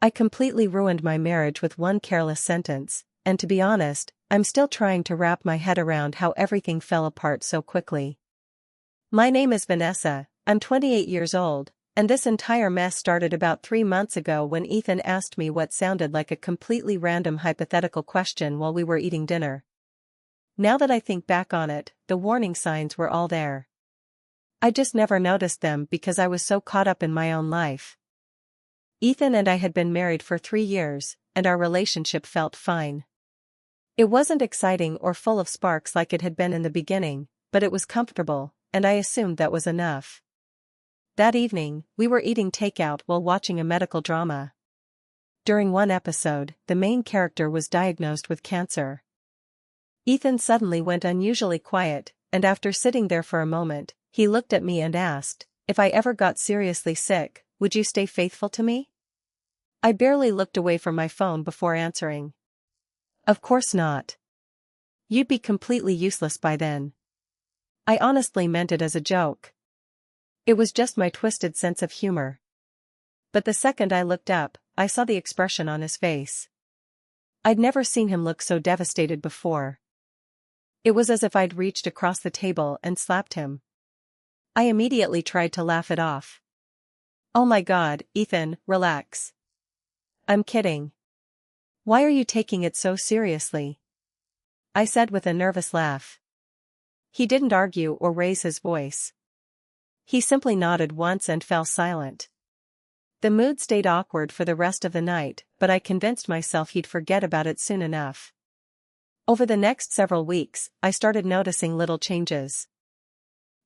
I completely ruined my marriage with one careless sentence, and to be honest, I'm still trying to wrap my head around how everything fell apart so quickly. My name is Vanessa, I'm 28 years old, and this entire mess started about 3 months ago when Ethan asked me what sounded like a completely random hypothetical question while we were eating dinner. Now that I think back on it, the warning signs were all there. I just never noticed them because I was so caught up in my own life. Ethan and I had been married for 3 years, and our relationship felt fine. It wasn't exciting or full of sparks like it had been in the beginning, but it was comfortable, and I assumed that was enough. That evening, we were eating takeout while watching a medical drama. During one episode, the main character was diagnosed with cancer. Ethan suddenly went unusually quiet, and after sitting there for a moment, he looked at me and asked, "If I ever got seriously sick, would you stay faithful to me?" I barely looked away from my phone before answering. "Of course not. You'd be completely useless by then." I honestly meant it as a joke. It was just my twisted sense of humor. But the second I looked up, I saw the expression on his face. I'd never seen him look so devastated before. It was as if I'd reached across the table and slapped him. I immediately tried to laugh it off. "Oh my God, Ethan, relax. I'm kidding. Why are you taking it so seriously?" I said with a nervous laugh. He didn't argue or raise his voice. He simply nodded once and fell silent. The mood stayed awkward for the rest of the night, but I convinced myself he'd forget about it soon enough. Over the next several weeks, I started noticing little changes.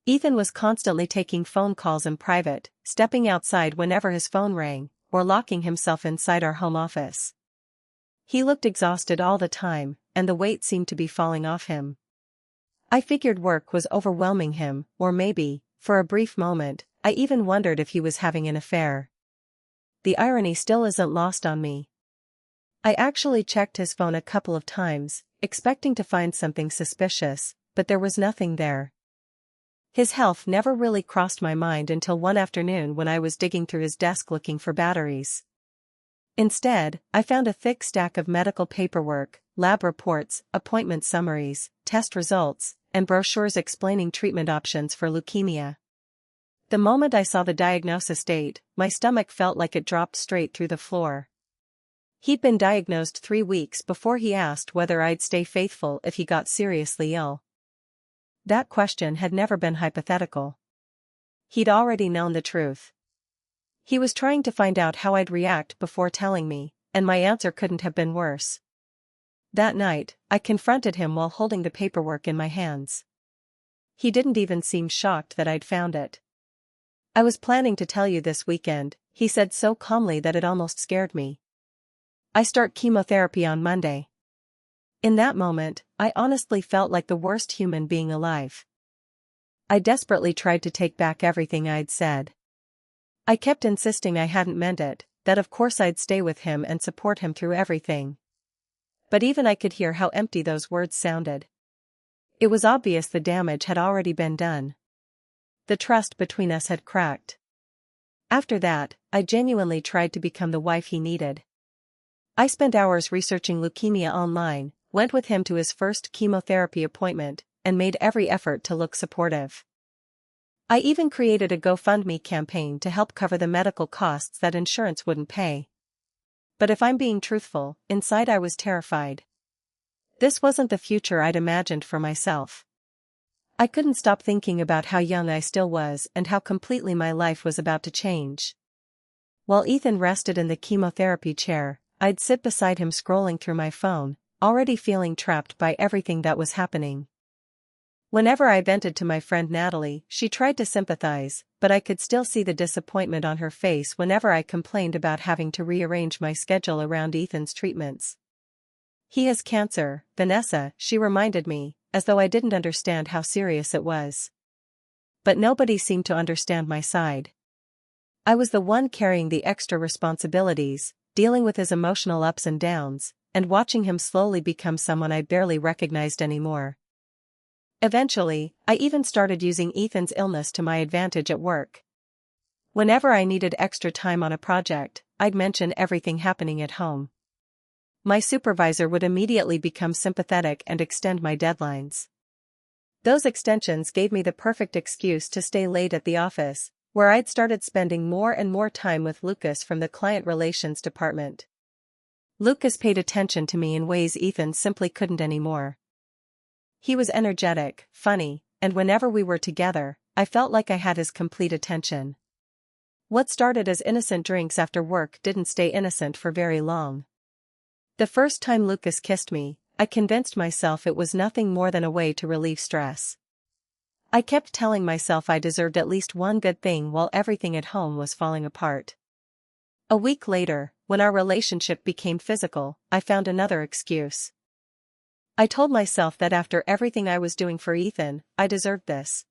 Ethan was constantly taking phone calls in private, stepping outside whenever his phone rang, or locking himself inside our home office. He looked exhausted all the time, and the weight seemed to be falling off him. I figured work was overwhelming him, or maybe, for a brief moment, I even wondered if he was having an affair. The irony still isn't lost on me. I actually checked his phone a couple of times, expecting to find something suspicious, but there was nothing there. His health never really crossed my mind until one afternoon when I was digging through his desk looking for batteries. Instead, I found a thick stack of medical paperwork, lab reports, appointment summaries, test results, and brochures explaining treatment options for leukemia. The moment I saw the diagnosis date, my stomach felt like it dropped straight through the floor. He'd been diagnosed 3 weeks before he asked whether I'd stay faithful if he got seriously ill. That question had never been hypothetical. He'd already known the truth. He was trying to find out how I'd react before telling me, and my answer couldn't have been worse. That night, I confronted him while holding the paperwork in my hands. He didn't even seem shocked that I'd found it. "I was planning to tell you this weekend," he said so calmly that it almost scared me. "I start chemotherapy on Monday." In that moment, I honestly felt like the worst human being alive. I desperately tried to take back everything I'd said. I kept insisting I hadn't meant it, that of course I'd stay with him and support him through everything. But even I could hear how empty those words sounded. It was obvious the damage had already been done. The trust between us had cracked. After that, I genuinely tried to become the wife he needed. I spent hours researching leukemia online, went with him to his first chemotherapy appointment, and made every effort to look supportive. I even created a GoFundMe campaign to help cover the medical costs that insurance wouldn't pay. But if I'm being truthful, inside I was terrified. This wasn't the future I'd imagined for myself. I couldn't stop thinking about how young I still was and how completely my life was about to change. While Ethan rested in the chemotherapy chair, I'd sit beside him scrolling through my phone, already feeling trapped by everything that was happening. Whenever I vented to my friend Natalie, she tried to sympathize, but I could still see the disappointment on her face whenever I complained about having to rearrange my schedule around Ethan's treatments. "He has cancer, Vanessa," she reminded me, as though I didn't understand how serious it was. But nobody seemed to understand my side. I was the one carrying the extra responsibilities, dealing with his emotional ups and downs, and watching him slowly become someone I barely recognized anymore. Eventually, I even started using Ethan's illness to my advantage at work. Whenever I needed extra time on a project, I'd mention everything happening at home. My supervisor would immediately become sympathetic and extend my deadlines. Those extensions gave me the perfect excuse to stay late at the office, where I'd started spending more and more time with Lucas from the client relations department. Lucas paid attention to me in ways Ethan simply couldn't anymore. He was energetic, funny, and whenever we were together, I felt like I had his complete attention. What started as innocent drinks after work didn't stay innocent for very long. The first time Lucas kissed me, I convinced myself it was nothing more than a way to relieve stress. I kept telling myself I deserved at least one good thing while everything at home was falling apart. A week later, when our relationship became physical, I found another excuse. I told myself that after everything I was doing for Ethan, I deserved this.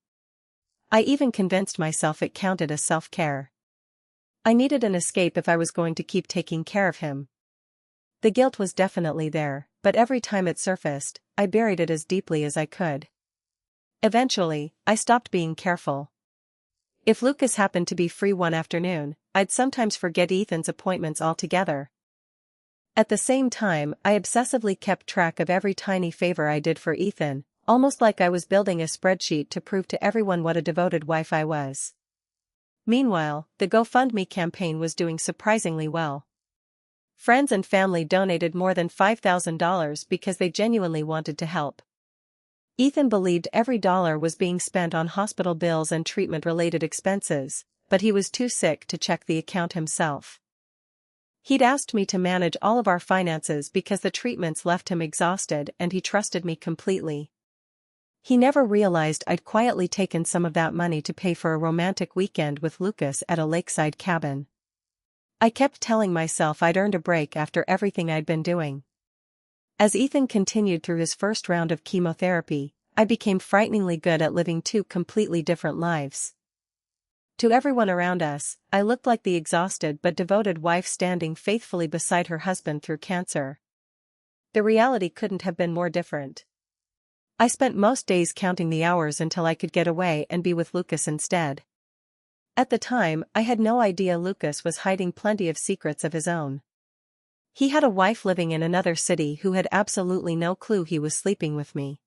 I even convinced myself it counted as self-care. I needed an escape if I was going to keep taking care of him. The guilt was definitely there, but every time it surfaced, I buried it as deeply as I could. Eventually, I stopped being careful. If Lucas happened to be free one afternoon, I'd sometimes forget Ethan's appointments altogether. At the same time, I obsessively kept track of every tiny favor I did for Ethan, almost like I was building a spreadsheet to prove to everyone what a devoted wife I was. Meanwhile, the GoFundMe campaign was doing surprisingly well. Friends and family donated more than $5,000 because they genuinely wanted to help. Ethan believed every dollar was being spent on hospital bills and treatment-related expenses, but he was too sick to check the account himself. He'd asked me to manage all of our finances because the treatments left him exhausted and he trusted me completely. He never realized I'd quietly taken some of that money to pay for a romantic weekend with Lucas at a lakeside cabin. I kept telling myself I'd earned a break after everything I'd been doing. As Ethan continued through his first round of chemotherapy, I became frighteningly good at living two completely different lives. To everyone around us, I looked like the exhausted but devoted wife standing faithfully beside her husband through cancer. The reality couldn't have been more different. I spent most days counting the hours until I could get away and be with Lucas instead. At the time, I had no idea Lucas was hiding plenty of secrets of his own. He had a wife living in another city who had absolutely no clue he was sleeping with me.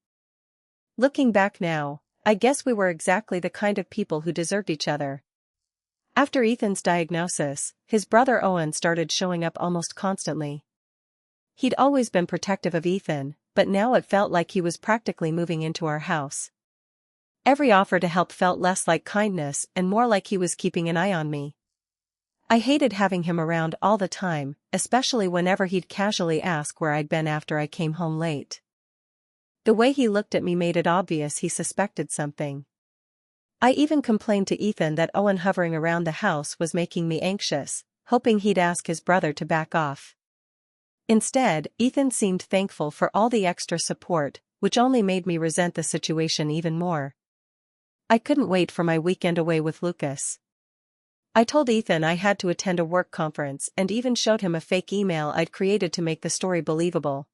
Looking back now, I guess we were exactly the kind of people who deserved each other. After Ethan's diagnosis, his brother Owen started showing up almost constantly. He'd always been protective of Ethan, but now it felt like he was practically moving into our house. Every offer to help felt less like kindness and more like he was keeping an eye on me. I hated having him around all the time, especially whenever he'd casually ask where I'd been after I came home late. The way he looked at me made it obvious he suspected something. I even complained to Ethan that Owen hovering around the house was making me anxious, hoping he'd ask his brother to back off. Instead, Ethan seemed thankful for all the extra support, which only made me resent the situation even more. I couldn't wait for my weekend away with Lucas. I told Ethan I had to attend a work conference and even showed him a fake email I'd created to make the story believable.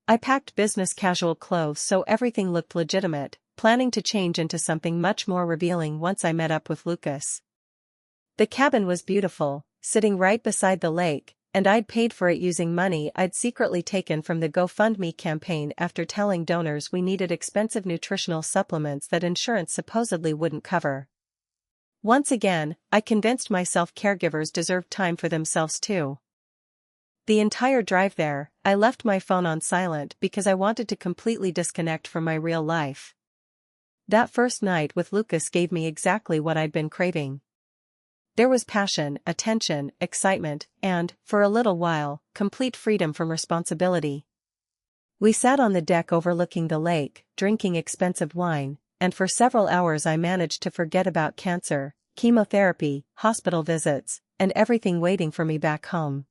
I packed business casual clothes so everything looked legitimate, planning to change into something much more revealing once I met up with Lucas. The cabin was beautiful, sitting right beside the lake, and I'd paid for it using money I'd secretly taken from the GoFundMe campaign after telling donors we needed expensive nutritional supplements that insurance supposedly wouldn't cover. Once again, I convinced myself caregivers deserved time for themselves too. The entire drive there, I left my phone on silent because I wanted to completely disconnect from my real life. That first night with Lucas gave me exactly what I'd been craving. There was passion, attention, excitement, and, for a little while, complete freedom from responsibility. We sat on the deck overlooking the lake, drinking expensive wine, and for several hours I managed to forget about cancer, chemotherapy, hospital visits, and everything waiting for me back home.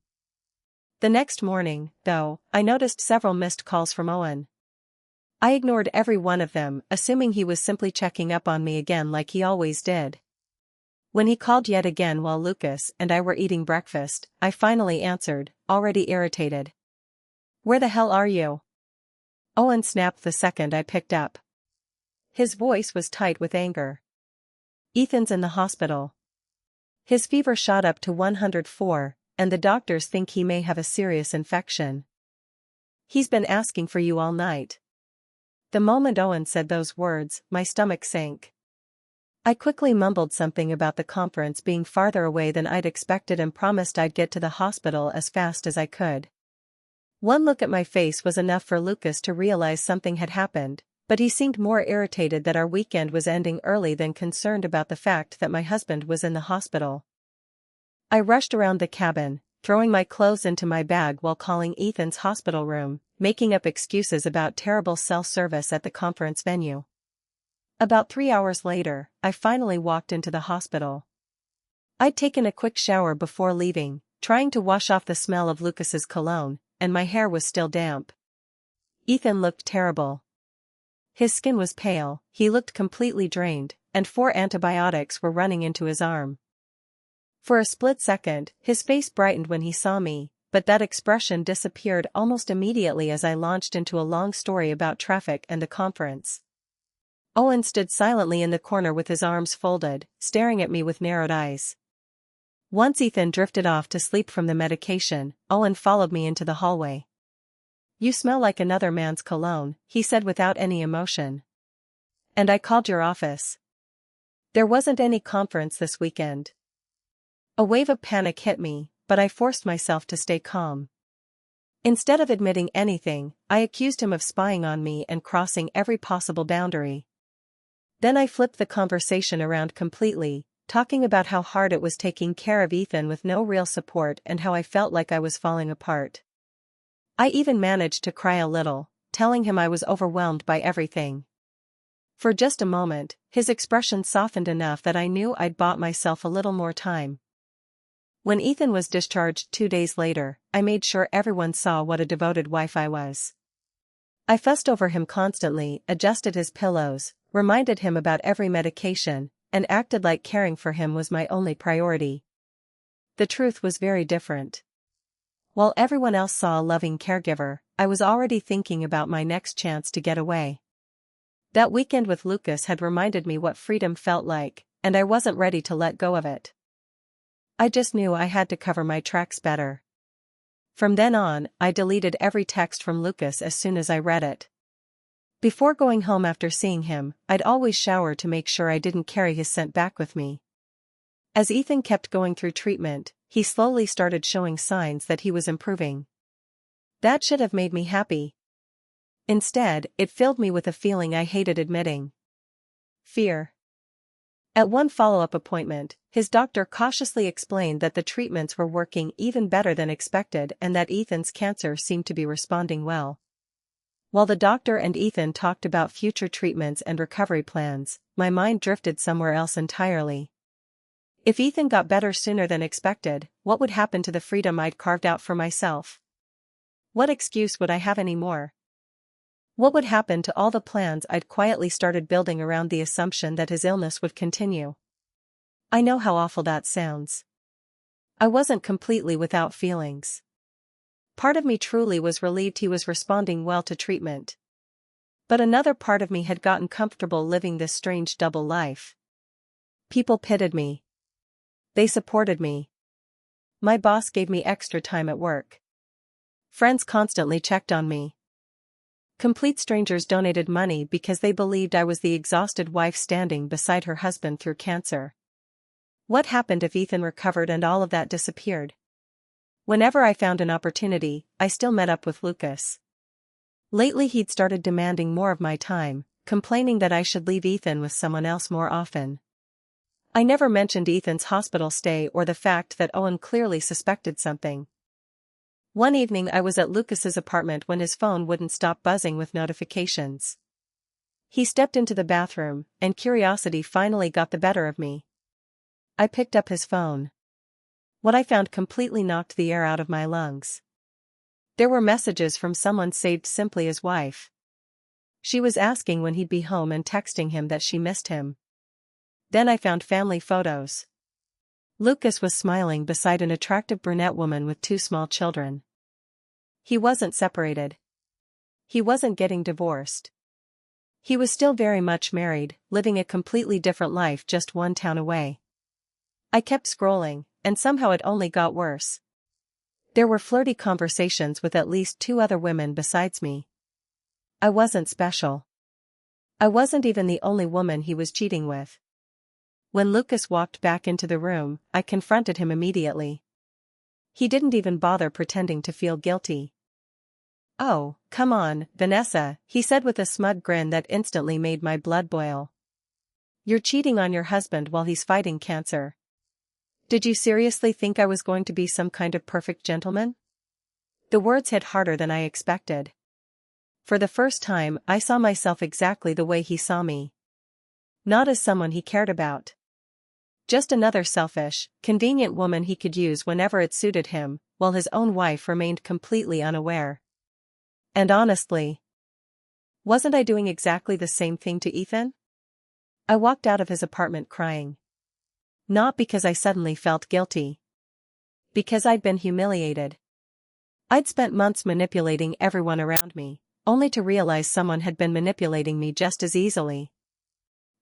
The next morning, though, I noticed several missed calls from Owen. I ignored every one of them, assuming he was simply checking up on me again like he always did. When he called yet again while Lucas and I were eating breakfast, I finally answered, already irritated. "Where the hell are you?" Owen snapped the second I picked up. His voice was tight with anger. "Ethan's in the hospital." His fever shot up to 104, and the doctors think he may have a serious infection. He's been asking for you all night. The moment Owen said those words, my stomach sank. I quickly mumbled something about the conference being farther away than I'd expected and promised I'd get to the hospital as fast as I could. One look at my face was enough for Lucas to realize something had happened, but he seemed more irritated that our weekend was ending early than concerned about the fact that my husband was in the hospital. I rushed around the cabin, throwing my clothes into my bag while calling Ethan's hospital room, making up excuses about terrible cell service at the conference venue. About 3 hours later, I finally walked into the hospital. I'd taken a quick shower before leaving, trying to wash off the smell of Lucas's cologne, and my hair was still damp. Ethan looked terrible. His skin was pale, he looked completely drained, and 4 antibiotics were running into his arm. For a split second, his face brightened when he saw me, but that expression disappeared almost immediately as I launched into a long story about traffic and the conference. Owen stood silently in the corner with his arms folded, staring at me with narrowed eyes. Once Ethan drifted off to sleep from the medication, Owen followed me into the hallway. "You smell like another man's cologne," he said without any emotion. "And I called your office. There wasn't any conference this weekend." A wave of panic hit me, but I forced myself to stay calm. Instead of admitting anything, I accused him of spying on me and crossing every possible boundary. Then I flipped the conversation around completely, talking about how hard it was taking care of Ethan with no real support and how I felt like I was falling apart. I even managed to cry a little, telling him I was overwhelmed by everything. For just a moment, his expression softened enough that I knew I'd bought myself a little more time. When Ethan was discharged 2 days later, I made sure everyone saw what a devoted wife I was. I fussed over him constantly, adjusted his pillows, reminded him about every medication, and acted like caring for him was my only priority. The truth was very different. While everyone else saw a loving caregiver, I was already thinking about my next chance to get away. That weekend with Lucas had reminded me what freedom felt like, and I wasn't ready to let go of it. I just knew I had to cover my tracks better. From then on, I deleted every text from Lucas as soon as I read it. Before going home after seeing him, I'd always shower to make sure I didn't carry his scent back with me. As Ethan kept going through treatment, he slowly started showing signs that he was improving. That should have made me happy. Instead, it filled me with a feeling I hated admitting. Fear. At one follow-up appointment, his doctor cautiously explained that the treatments were working even better than expected and that Ethan's cancer seemed to be responding well. While the doctor and Ethan talked about future treatments and recovery plans, my mind drifted somewhere else entirely. If Ethan got better sooner than expected, what would happen to the freedom I'd carved out for myself? What excuse would I have anymore? What would happen to all the plans I'd quietly started building around the assumption that his illness would continue? I know how awful that sounds. I wasn't completely without feelings. Part of me truly was relieved he was responding well to treatment. But another part of me had gotten comfortable living this strange double life. People pitied me. They supported me. My boss gave me extra time at work. Friends constantly checked on me. Complete strangers donated money because they believed I was the exhausted wife standing beside her husband through cancer. What happened if Ethan recovered and all of that disappeared? Whenever I found an opportunity, I still met up with Lucas. Lately he'd started demanding more of my time, complaining that I should leave Ethan with someone else more often. I never mentioned Ethan's hospital stay or the fact that Owen clearly suspected something. One evening I was at Lucas's apartment when his phone wouldn't stop buzzing with notifications. He stepped into the bathroom, and curiosity finally got the better of me. I picked up his phone. What I found completely knocked the air out of my lungs. There were messages from someone saved simply as wife. She was asking when he'd be home and texting him that she missed him. Then I found family photos. Lucas was smiling beside an attractive brunette woman with 2 small children. He wasn't separated. He wasn't getting divorced. He was still very much married, living a completely different life just 1 town away. I kept scrolling, and somehow it only got worse. There were flirty conversations with at least 2 other women besides me. I wasn't special. I wasn't even the only woman he was cheating with. When Lucas walked back into the room, I confronted him immediately. He didn't even bother pretending to feel guilty. "Oh, come on, Vanessa," he said with a smug grin that instantly made my blood boil. "You're cheating on your husband while he's fighting cancer. Did you seriously think I was going to be some kind of perfect gentleman?" The words hit harder than I expected. For the first time, I saw myself exactly the way he saw me. Not as someone he cared about. Just another selfish, convenient woman he could use whenever it suited him, while his own wife remained completely unaware. And honestly, wasn't I doing exactly the same thing to Ethan? I walked out of his apartment crying. Not because I suddenly felt guilty. Because I'd been humiliated. I'd spent months manipulating everyone around me, only to realize someone had been manipulating me just as easily.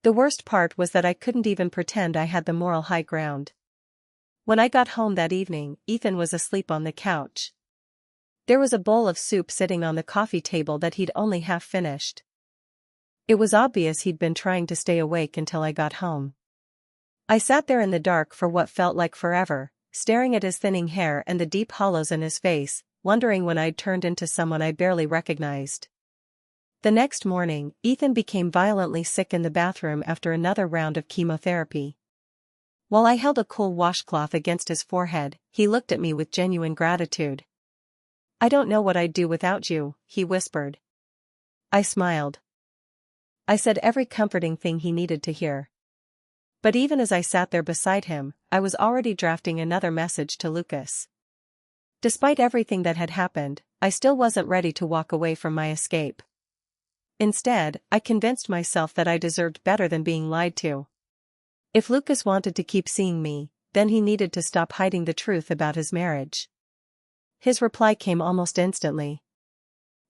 The worst part was that I couldn't even pretend I had the moral high ground. When I got home that evening, Ethan was asleep on the couch. There was a bowl of soup sitting on the coffee table that he'd only half finished. It was obvious he'd been trying to stay awake until I got home. I sat there in the dark for what felt like forever, staring at his thinning hair and the deep hollows in his face, wondering when I'd turned into someone I barely recognized. The next morning, Ethan became violently sick in the bathroom after another round of chemotherapy. While I held a cool washcloth against his forehead, he looked at me with genuine gratitude. "I don't know what I'd do without you," he whispered. I smiled. I said every comforting thing he needed to hear. But even as I sat there beside him, I was already drafting another message to Lucas. Despite everything that had happened, I still wasn't ready to walk away from my escape. Instead, I convinced myself that I deserved better than being lied to. If Lucas wanted to keep seeing me, then he needed to stop hiding the truth about his marriage. His reply came almost instantly.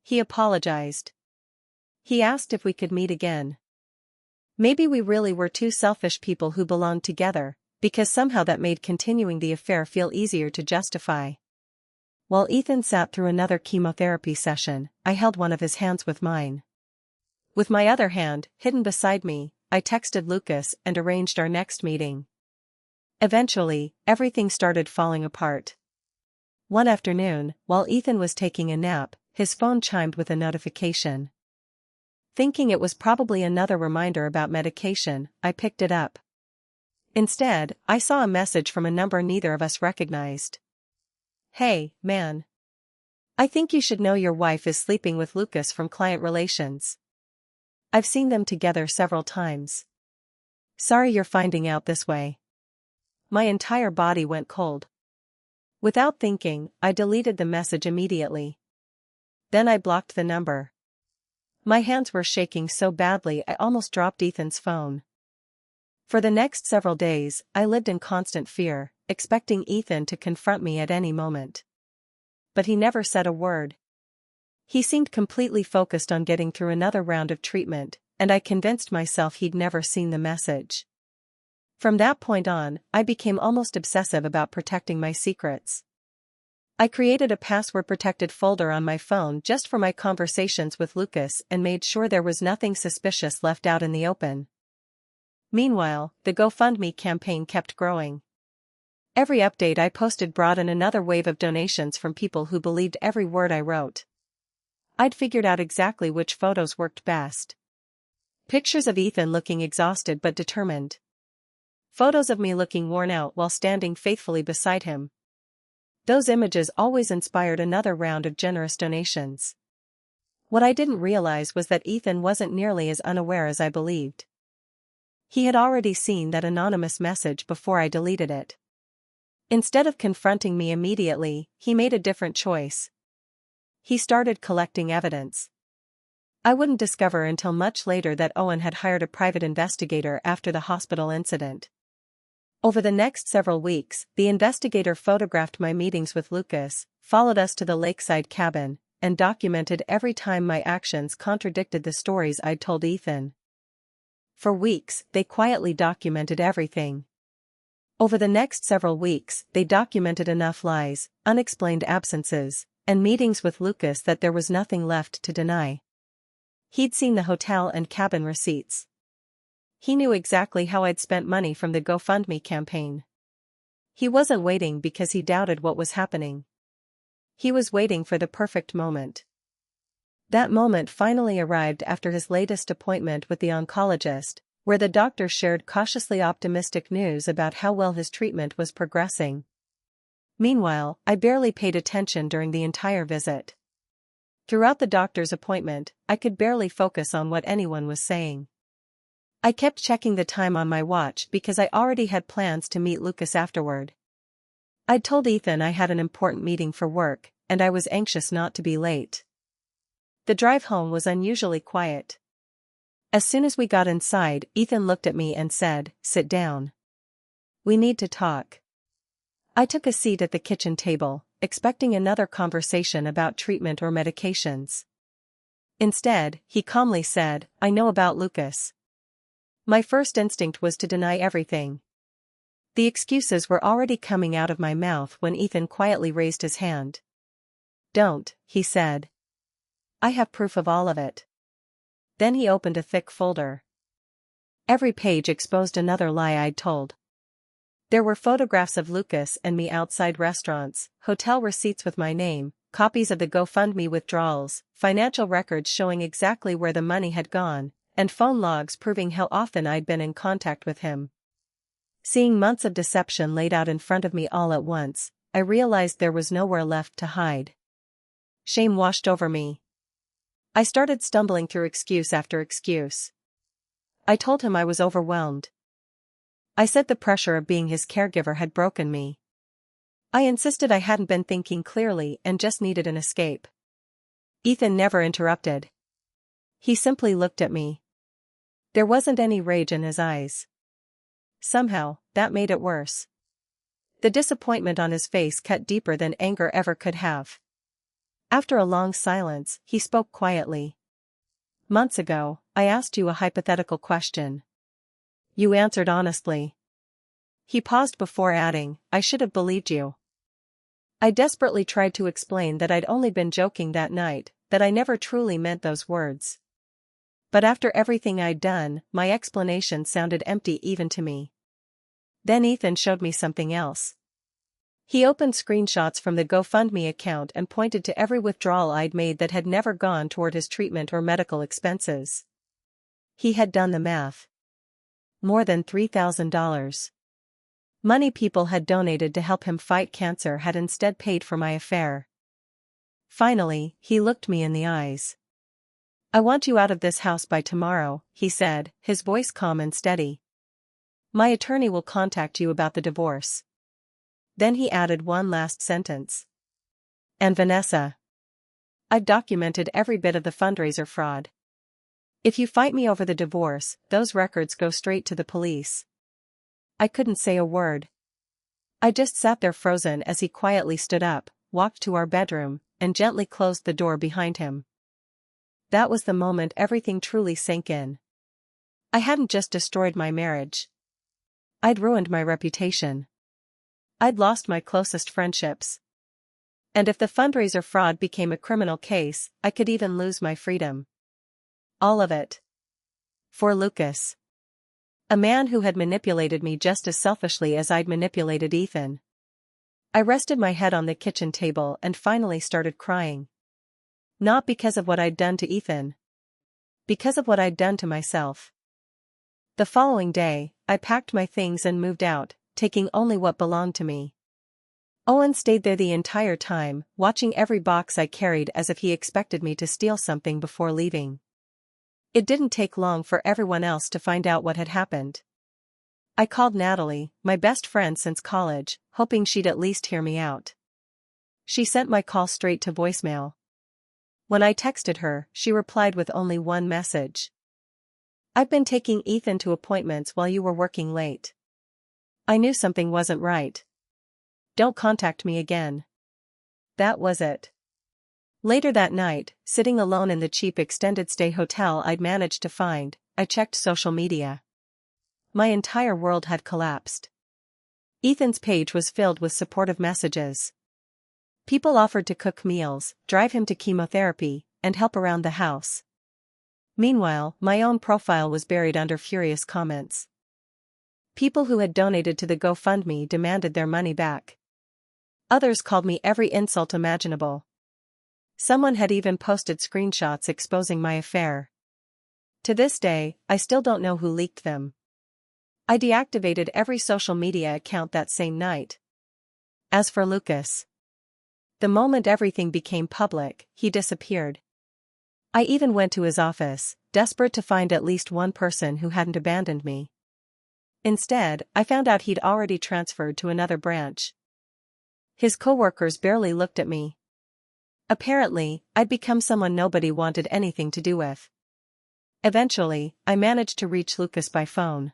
He apologized. He asked if we could meet again. Maybe we really were 2 selfish people who belonged together, because somehow that made continuing the affair feel easier to justify. While Ethan sat through another chemotherapy session, I held one of his hands with mine. With my other hand, hidden beside me, I texted Lucas and arranged our next meeting. Eventually, everything started falling apart. One afternoon, while Ethan was taking a nap, his phone chimed with a notification. Thinking it was probably another reminder about medication, I picked it up. Instead, I saw a message from a number neither of us recognized. "Hey, man. I think you should know your wife is sleeping with Lucas from Client Relations. I've seen them together several times. Sorry you're finding out this way." My entire body went cold. Without thinking, I deleted the message immediately. Then I blocked the number. My hands were shaking so badly I almost dropped Ethan's phone. For the next several days, I lived in constant fear, expecting Ethan to confront me at any moment. But he never said a word. He seemed completely focused on getting through another round of treatment, and I convinced myself he'd never seen the message. From that point on, I became almost obsessive about protecting my secrets. I created a password-protected folder on my phone just for my conversations with Lucas and made sure there was nothing suspicious left out in the open. Meanwhile, the GoFundMe campaign kept growing. Every update I posted brought in another wave of donations from people who believed every word I wrote. I'd figured out exactly which photos worked best. Pictures of Ethan looking exhausted but determined. Photos of me looking worn out while standing faithfully beside him. Those images always inspired another round of generous donations. What I didn't realize was that Ethan wasn't nearly as unaware as I believed. He had already seen that anonymous message before I deleted it. Instead of confronting me immediately, he made a different choice. He started collecting evidence. I wouldn't discover until much later that Owen had hired a private investigator after the hospital incident. Over the next several weeks, the investigator photographed my meetings with Lucas, followed us to the lakeside cabin, and documented every time my actions contradicted the stories I'd told Ethan. For weeks, they quietly documented everything. Over the next several weeks, they documented enough lies, unexplained absences, and meetings with Lucas that there was nothing left to deny. He'd seen the hotel and cabin receipts. He knew exactly how I'd spent money from the GoFundMe campaign. He wasn't waiting because he doubted what was happening. He was waiting for the perfect moment. That moment finally arrived after his latest appointment with the oncologist, where the doctor shared cautiously optimistic news about how well his treatment was progressing. Meanwhile, I barely paid attention during the entire visit. Throughout the doctor's appointment, I could barely focus on what anyone was saying. I kept checking the time on my watch because I already had plans to meet Lucas afterward. I'd told Ethan I had an important meeting for work, and I was anxious not to be late. The drive home was unusually quiet. As soon as we got inside, Ethan looked at me and said, "Sit down. We need to talk." I took a seat at the kitchen table, expecting another conversation about treatment or medications. Instead, he calmly said, "I know about Lucas." My first instinct was to deny everything. The excuses were already coming out of my mouth when Ethan quietly raised his hand. "Don't," he said. "I have proof of all of it." Then he opened a thick folder. Every page exposed another lie I'd told. There were photographs of Lucas and me outside restaurants, hotel receipts with my name, copies of the GoFundMe withdrawals, financial records showing exactly where the money had gone, and phone logs proving how often I'd been in contact with him. Seeing months of deception laid out in front of me all at once, I realized there was nowhere left to hide. Shame washed over me. I started stumbling through excuse after excuse. I told him I was overwhelmed. I said the pressure of being his caregiver had broken me. I insisted I hadn't been thinking clearly and just needed an escape. Ethan never interrupted. He simply looked at me. There wasn't any rage in his eyes. Somehow, that made it worse. The disappointment on his face cut deeper than anger ever could have. After a long silence, he spoke quietly. "Months ago, I asked you a hypothetical question. You answered honestly." He paused before adding, "I should have believed you." I desperately tried to explain that I'd only been joking that night, that I never truly meant those words. But after everything I'd done, my explanation sounded empty even to me. Then Ethan showed me something else. He opened screenshots from the GoFundMe account and pointed to every withdrawal I'd made that had never gone toward his treatment or medical expenses. He had done the math. More than $3,000. Money people had donated to help him fight cancer had instead paid for my affair. Finally, he looked me in the eyes. "I want you out of this house by tomorrow," he said, his voice calm and steady. "My attorney will contact you about the divorce." Then he added one last sentence. "And Vanessa. I've documented every bit of the fundraiser fraud. If you fight me over the divorce, those records go straight to the police." I couldn't say a word. I just sat there frozen as he quietly stood up, walked to our bedroom, and gently closed the door behind him. That was the moment everything truly sank in. I hadn't just destroyed my marriage. I'd ruined my reputation. I'd lost my closest friendships. And if the fundraiser fraud became a criminal case, I could even lose my freedom. All of it. For Lucas. A man who had manipulated me just as selfishly as I'd manipulated Ethan. I rested my head on the kitchen table and finally started crying. Not because of what I'd done to Ethan. Because of what I'd done to myself. The following day, I packed my things and moved out, taking only what belonged to me. Owen stayed there the entire time, watching every box I carried as if he expected me to steal something before leaving. It didn't take long for everyone else to find out what had happened. I called Natalie, my best friend since college, hoping she'd at least hear me out. She sent my call straight to voicemail. When I texted her, she replied with only one message. "I've been taking Ethan to appointments while you were working late. I knew something wasn't right. Don't contact me again." That was it. Later that night, sitting alone in the cheap extended stay hotel I'd managed to find, I checked social media. My entire world had collapsed. Ethan's page was filled with supportive messages. People offered to cook meals, drive him to chemotherapy, and help around the house. Meanwhile, my own profile was buried under furious comments. People who had donated to the GoFundMe demanded their money back. Others called me every insult imaginable. Someone had even posted screenshots exposing my affair. To this day, I still don't know who leaked them. I deactivated every social media account that same night. As for Lucas, the moment everything became public, he disappeared. I even went to his office, desperate to find at least one person who hadn't abandoned me. Instead, I found out he'd already transferred to another branch. His coworkers barely looked at me. Apparently, I'd become someone nobody wanted anything to do with. Eventually, I managed to reach Lucas by phone.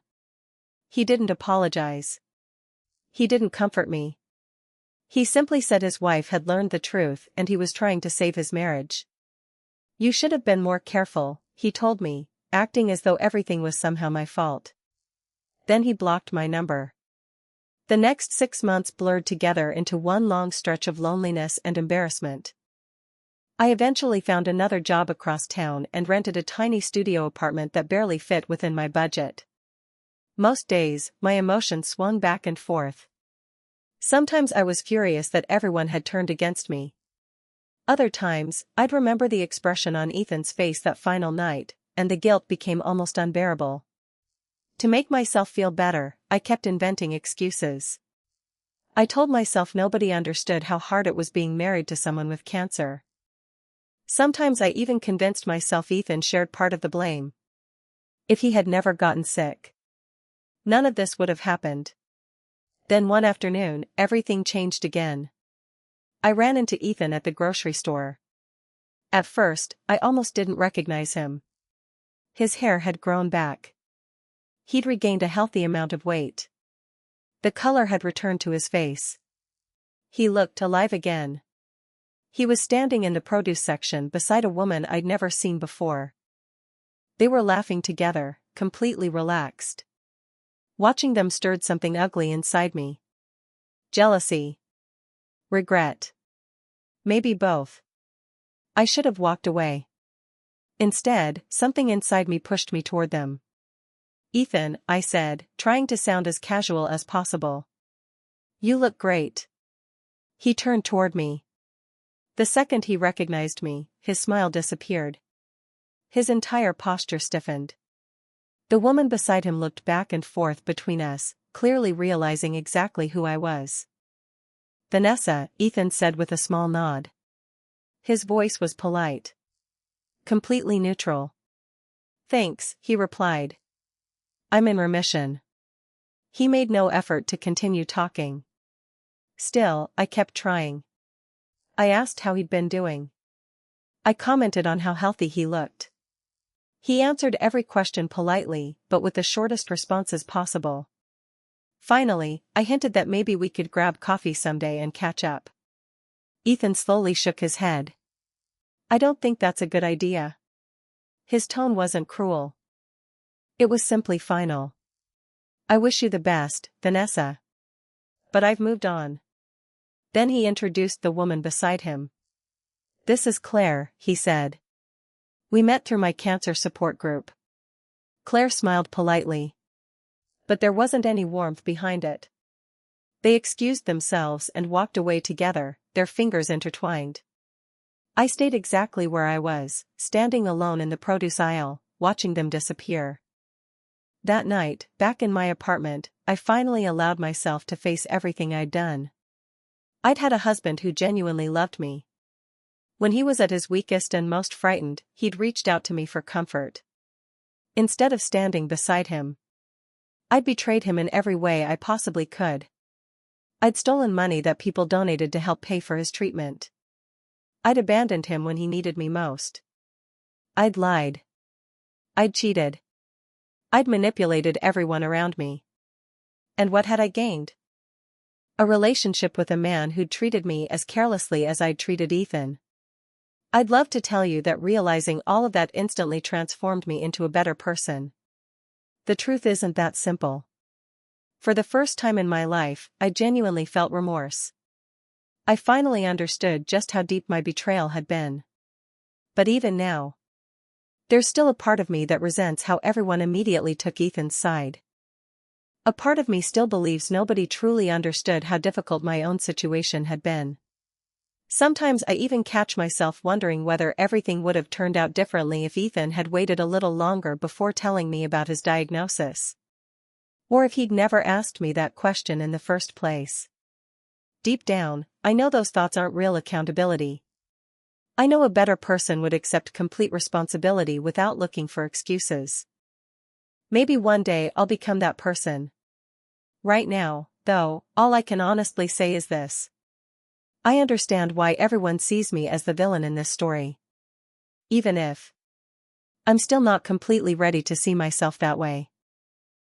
He didn't apologize. He didn't comfort me. He simply said his wife had learned the truth and he was trying to save his marriage. "You should have been more careful," he told me, acting as though everything was somehow my fault. Then he blocked my number. The next 6 months blurred together into one long stretch of loneliness and embarrassment. I eventually found another job across town and rented a tiny studio apartment that barely fit within my budget. Most days, my emotions swung back and forth. Sometimes I was furious that everyone had turned against me. Other times, I'd remember the expression on Ethan's face that final night, and the guilt became almost unbearable. To make myself feel better, I kept inventing excuses. I told myself nobody understood how hard it was being married to someone with cancer. Sometimes I even convinced myself Ethan shared part of the blame. If he had never gotten sick, none of this would have happened. Then one afternoon, everything changed again. I ran into Ethan at the grocery store. At first, I almost didn't recognize him. His hair had grown back. He'd regained a healthy amount of weight. The color had returned to his face. He looked alive again. He was standing in the produce section beside a woman I'd never seen before. They were laughing together, completely relaxed. Watching them stirred something ugly inside me. Jealousy. Regret. Maybe both. I should have walked away. Instead, something inside me pushed me toward them. "Ethan," I said, trying to sound as casual as possible. "You look great." He turned toward me. The second he recognized me, his smile disappeared. His entire posture stiffened. The woman beside him looked back and forth between us, clearly realizing exactly who I was. "Vanessa," Ethan said with a small nod. His voice was polite. Completely neutral. "Thanks," he replied. "I'm in remission." He made no effort to continue talking. Still, I kept trying. I asked how he'd been doing. I commented on how healthy he looked. He answered every question politely, but with the shortest responses possible. Finally, I hinted that maybe we could grab coffee someday and catch up. Ethan slowly shook his head. "I don't think that's a good idea." His tone wasn't cruel. It was simply final. "I wish you the best, Vanessa. But I've moved on." Then he introduced the woman beside him. "This is Claire," he said. "We met through my cancer support group." Claire smiled politely. But there wasn't any warmth behind it. They excused themselves and walked away together, their fingers intertwined. I stayed exactly where I was, standing alone in the produce aisle, watching them disappear. That night, back in my apartment, I finally allowed myself to face everything I'd done. I'd had a husband who genuinely loved me. When he was at his weakest and most frightened, he'd reached out to me for comfort. Instead of standing beside him, I'd betrayed him in every way I possibly could. I'd stolen money that people donated to help pay for his treatment. I'd abandoned him when he needed me most. I'd lied. I'd cheated. I'd manipulated everyone around me. And what had I gained? A relationship with a man who'd treated me as carelessly as I'd treated Ethan. I'd love to tell you that realizing all of that instantly transformed me into a better person. The truth isn't that simple. For the first time in my life, I genuinely felt remorse. I finally understood just how deep my betrayal had been. But even now, there's still a part of me that resents how everyone immediately took Ethan's side. A part of me still believes nobody truly understood how difficult my own situation had been. Sometimes I even catch myself wondering whether everything would have turned out differently if Ethan had waited a little longer before telling me about his diagnosis. Or if he'd never asked me that question in the first place. Deep down, I know those thoughts aren't real accountability. I know a better person would accept complete responsibility without looking for excuses. Maybe one day I'll become that person. Right now, though, all I can honestly say is this. I understand why everyone sees me as the villain in this story. Even if I'm still not completely ready to see myself that way.